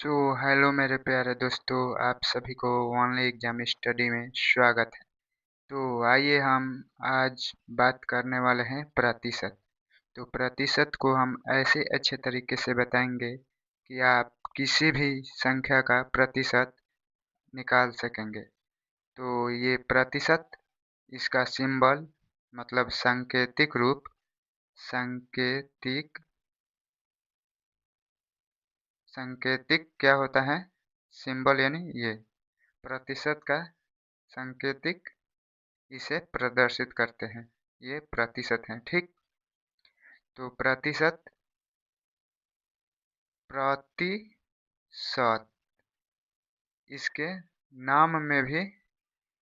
So hello मेरे प्यारे दोस्तों, आप सभी को ऑनलाइन एग्जाम स्टडी में स्वागत है। तो आइए हम आज बात करने वाले हैं प्रतिशत। तो प्रतिशत को हम ऐसे अच्छे तरीके से बताएंगे कि आप किसी भी संख्या का प्रतिशत निकाल सकेंगे। तो ये प्रतिशत, इसका सिंबल मतलब सांकेतिक रूप, सांकेतिक सांकेतिक क्या होता है? सिंबल यानी ये प्रतिशत का सांकेतिक, इसे प्रदर्शित करते हैं। ये प्रतिशत है, ठीक। तो प्रतिशत, प्रतिशत, इसके नाम में भी,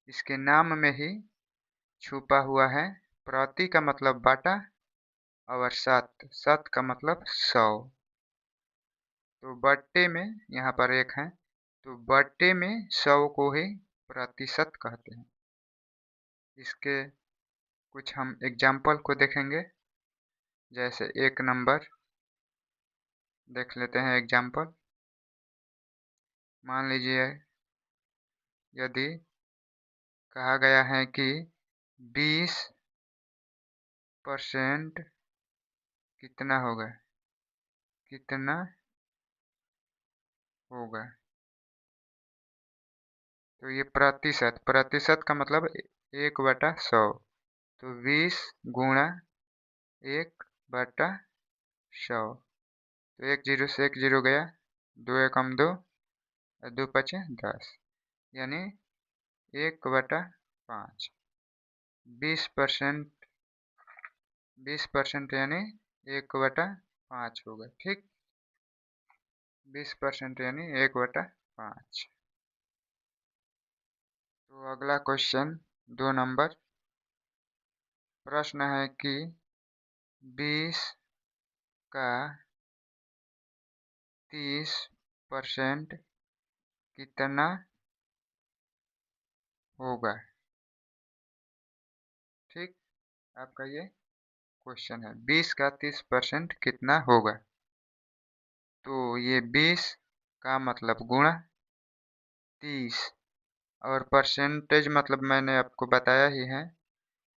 इसके नाम में ही छुपा हुआ है। प्रति का मतलब बाटा और शत, शत का मतलब 100। तो बट्टे में यहाँ पर एक है, तो बट्टे में 100 को ही प्रतिशत कहते हैं। इसके कुछ हम एग्जाम्पल को देखेंगे। जैसे एक नंबर देख लेते हैं एग्जाम्पल। मान लीजिए यदि कहा गया है कि 20% कितना होगा, कितना होगा। तो ये प्रतिशत, प्रतिशत का मतलब 1/100। तो 20 गुणा 1/100। तो 1 जीरो से 1 जीरो गया, 2 एकम 2, 2 पचे 10, यानी 1/5। 20%, 20% यानी 1/5 होगा, ठीक। 20% यानी 1/5। तो अगला क्वेश्चन 2 नंबर प्रश्न है कि 20 का 30% कितना होगा, ठीक। आपका ये क्वेश्चन है, 20 का 30% कितना होगा। तो ये 20 का मतलब गुणा 30, और परसेंटेज मतलब मैंने आपको बताया ही है,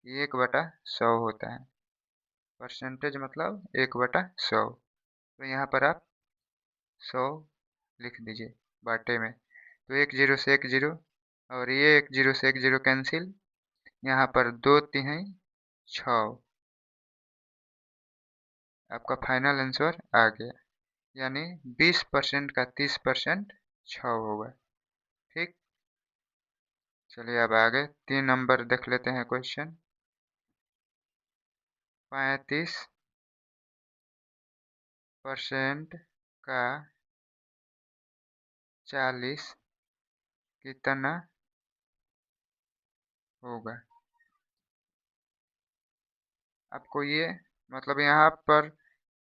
1/100 होता है। परसेंटेज मतलब 1/100। तो यहाँ पर आप 100 लिख दीजिए बाटे में। तो 1 जीरो से 1 जीरो, और ये 1 जीरो से 1 जीरो कैंसिल, यहाँ पर 2 तिहाई 6। आपका फाइनल आंसर आ गया, यानी 20% का 30% 6 होगा, ठीक। चलिए अब आगे 3 नंबर देख लेते हैं क्वेश्चन। 35% का 40 कितना होगा। आपको ये मतलब यहाँ पर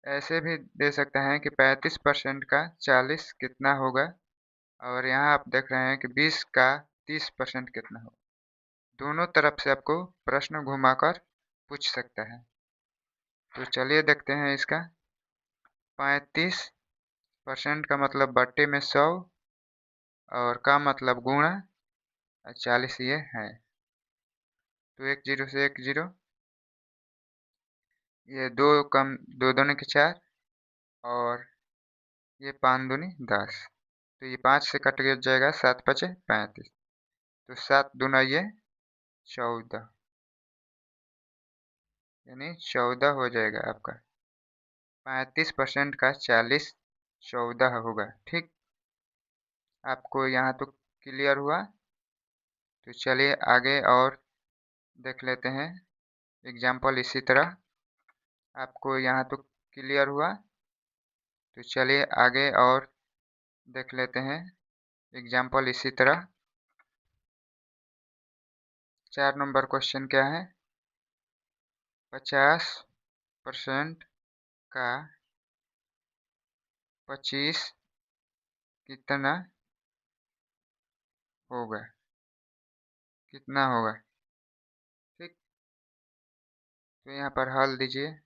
ऐसे भी दे सकते हैं कि 35% का 40 कितना होगा, और यहाँ आप देख रहे हैं कि 20 का 30% कितना होगा। दोनों तरफ से आपको प्रश्न घुमाकर पूछ सकता है। तो चलिए देखते हैं इसका। 35% का मतलब बट्टे में 100, और का मतलब गुणा, और 40 ये है। तो 1 जीरो से 1 जीरो, ये 2 कम 2 दूनी के 4, और ये 5 दूनी 10। तो ये 5 से कट गया जाएगा, 7 पचे 35। तो 7 दूना ये 14, यानी 14 हो जाएगा आपका। 35% का 40 14 होगा, ठीक। आपको यहाँ तो क्लियर हुआ। तो चलिए आगे और देख लेते हैं एग्जाम्पल इसी तरह। आपको यहाँ तो क्लियर हुआ। तो चलिए आगे और देख लेते हैं एग्जाम्पल इसी तरह। 4 नंबर क्वेश्चन क्या है? 50% का 25 कितना होगा, कितना होगा, ठीक। तो यहाँ पर हल दीजिए,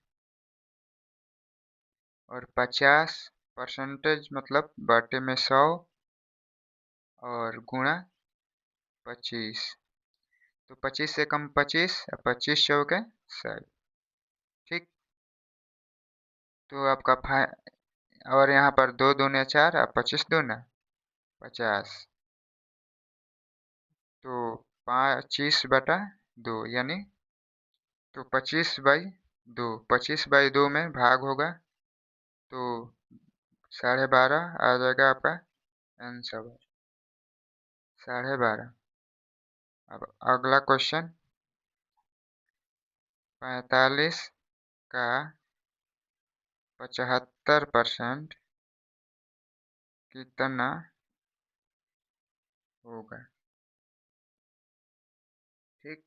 और 50 परसेंटेज मतलब बटे में 100 और गुणा 25। तो 25 से कम 25, 25 चौके 100। ठीक। तो आपका और यहाँ पर 2 दूने 4 और 25 दूना 50। तो 25/2 यानी, तो 25/2, 25/2 में भाग होगा तो 12.5 आ जाएगा आपका आंसर। 12.5। अब अगला क्वेश्चन, 45 का 75% कितना होगा। ठीक।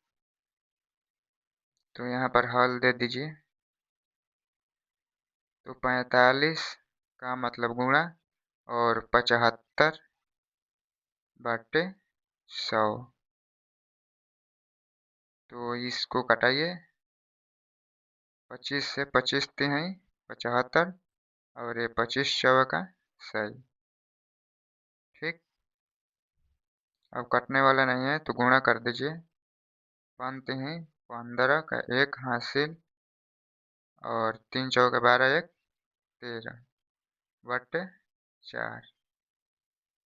तो यहाँ पर हल दे दीजिए। तो 45 का मतलब गुणा और 75/100। तो इसको घटाइए। 25 से 25 तिहाई 75 और ये 25 चौका 100। ठीक। अब कटने वाला नहीं है तो गुणा कर दीजिए। 5 तिहाई 15 का 1 हासिल और 3 चौके 12, 1 13/4।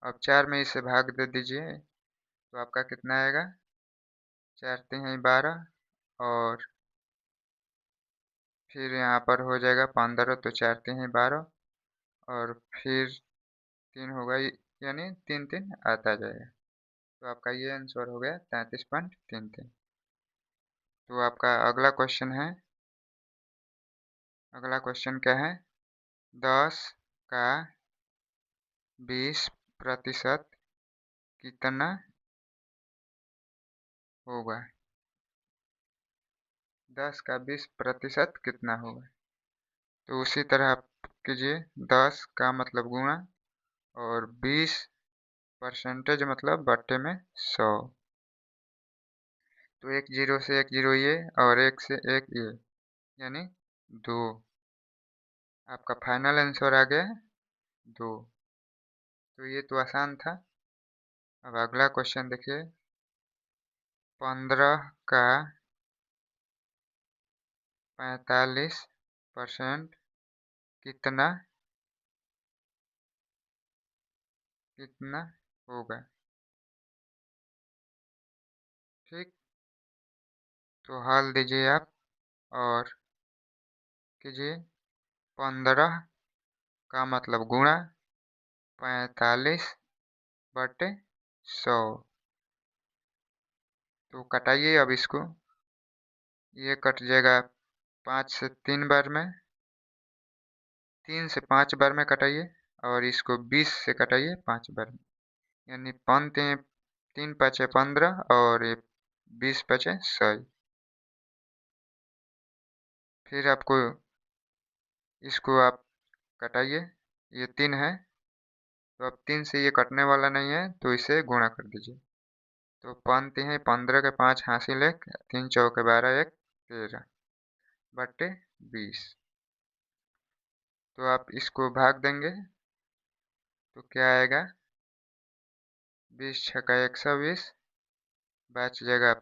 अब 4 में इसे भाग दे दीजिए तो आपका कितना आएगा, 4 तिहाई 12 और फिर यहाँ पर हो जाएगा 15, तो 4 तिहाई 12 और फिर 3 होगा, यानी 3 3 आता जाएगा। तो आपका ये आंसर हो गया 33.33। तो आपका अगला क्वेश्चन है, अगला क्वेश्चन क्या है, 10 का 20% कितना होगा। 10 का 20% कितना होगा। तो उसी तरह आप कीजिए। 10 का मतलब गुणा और 20% मतलब बट्टे में 100। तो एक जीरो से एक जीरो ये और एक से एक ये, यानी 2। आपका फाइनल आंसर आ गया 2। तो ये तो आसान था। अब अगला क्वेश्चन देखिए, 15 का 45% कितना कितना होगा। ठीक। तो हल दीजिए आप और कीजिए। 15 का मतलब गुणा 45/100। तो कटाइए अब इसको। ये कट जाएगा 5 से 3 बार में, 3 से 5 बार में कटाइए और इसको 20 से कटाइए 5 बार में, यानी 3 5 15 और ये 20 5 100। फिर आपको इसको आप कटाइए। ये 3 है तो अब 3 से ये कटने वाला नहीं है तो इसे गुणा कर दीजिए। तो 5 है 15 के 5 हासिल 1, 3 चौके 12, 1 13/20। तो आप इसको भाग देंगे तो क्या आएगा, 20 छक्का 120, बच जाएगा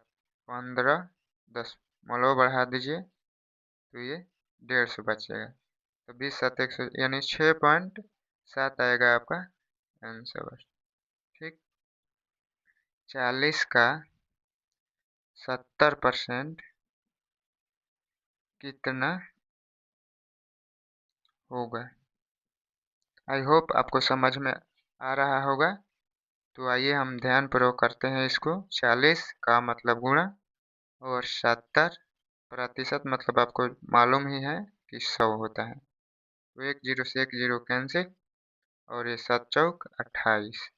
15, 10 मलो बढ़ा दीजिए तो ये 150 बच जाएगा। तो 20 7 100 यानी 6.7 आएगा आपका आंसर। ठीक। 40 का 70% कितना होगा। आई होप आपको समझ में आ रहा होगा। तो आइए हम ध्यान पूर्वक करते हैं इसको। 40 का मतलब गुणा और 70% मतलब आपको मालूम ही है कि 100 होता है। तो एक जीरो से एक जीरो कैंसिल और ये 7 चौक 28।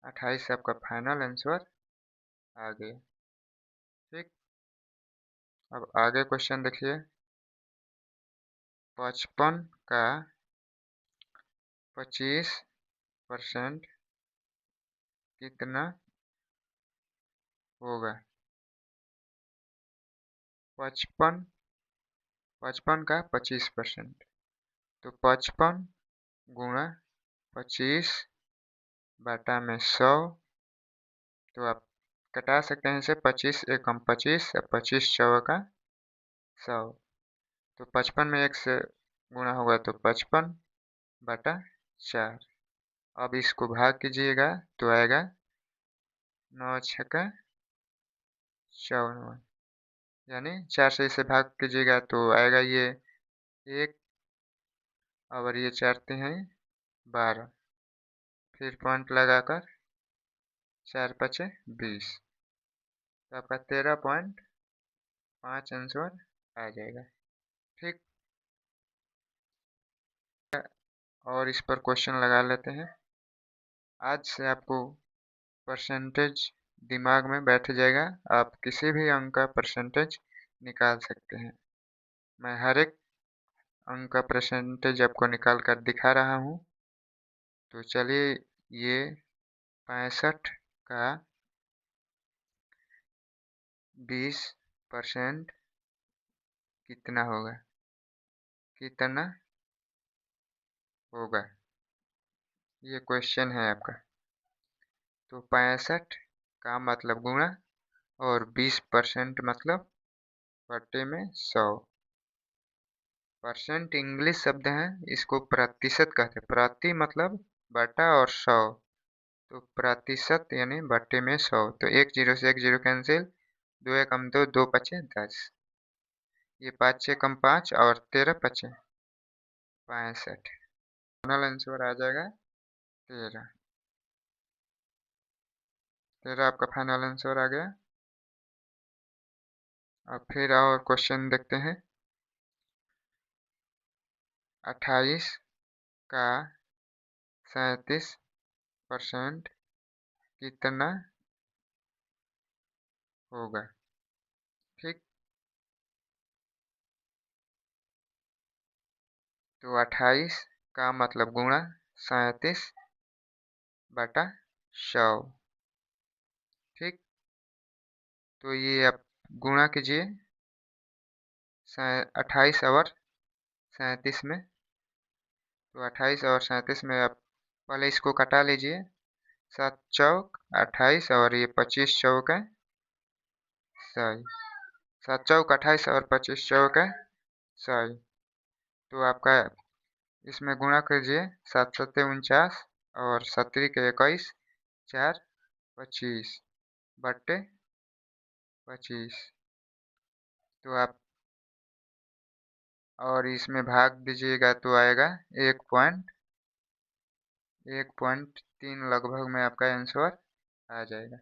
28 आपका फाइनल आंसर आ गया। ठीक। अब आगे क्वेश्चन देखिए, 55 का 25% कितना होगा। 55 55 का 25%। तो 55 गुणा 25 बटा में 100। तो आप कटा सकते हैं इसे, 25 एकम 25 और 25 चौका 100। तो 55 में 1 से गुणा होगा तो 55 बटा 4। अब इसको भाग कीजिएगा तो आएगा 9 छक्का 54, यानी 4 से इसे भाग कीजिएगा तो आएगा ये 1 और ये 4 हैं 12। फिर पॉइंट लगाकर 4 पचे 20, तो आपका 13.5 आंसर आ जाएगा। ठीक, और इस पर क्वेश्चन लगा लेते हैं। आज से आपको परसेंटेज दिमाग में बैठ जाएगा, आप किसी भी अंक का परसेंटेज निकाल सकते हैं। मैं हर एक अंक का परसेंटेज आपको निकाल कर दिखा रहा हूँ। तो चलिए, ये 65 का 20% कितना होगा, कितना होगा, ये क्वेश्चन है आपका। तो 65 का मतलब गुणा और 20% मतलब बटे में 100। परसेंट इंग्लिश शब्द है, इसको प्रतिशत कहते हैं। प्रति मतलब बटा और 100, तो प्रतिशत यानी बटे में 100। तो 1 जीरो से 1 जीरो कैंसिल, 2 एकम 2, 2 पचे 10, ये 5 छः कम 5 और 13 पचे 65। फाइनल आंसर आ जाएगा 13। 13 आपका फाइनल आंसर आ गया। अब फिर और क्वेश्चन देखते हैं। 28 का 37% कितना होगा। ठीक, तो 28 का मतलब गुणा 37 बटा 100। ठीक, तो ये आप गुणा कीजिए 28 और 37 में। तो 28 और 37 में आप पहले इसको कटा लीजिए, 7 चौक 28 और ये 25 चौक है 100। 7 चौक 28 और 25 चौक है 100। तो आपका इसमें गुणा कीजिए, 7 सत्ते 49 और 17 के 21, 4 25 बट्टे 25। तो आप और इसमें भाग दीजिएगा तो आएगा 1.3 लगभग में आपका आंसर आ जाएगा।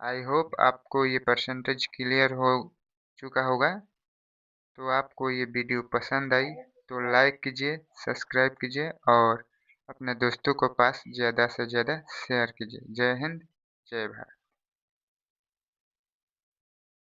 आई होप आपको ये परसेंटेज क्लियर हो चुका होगा। तो आपको ये वीडियो पसंद आई तो लाइक कीजिए, सब्सक्राइब कीजिए और अपने दोस्तों को पास ज़्यादा से ज़्यादा शेयर कीजिए। जय हिंद, जय भारत।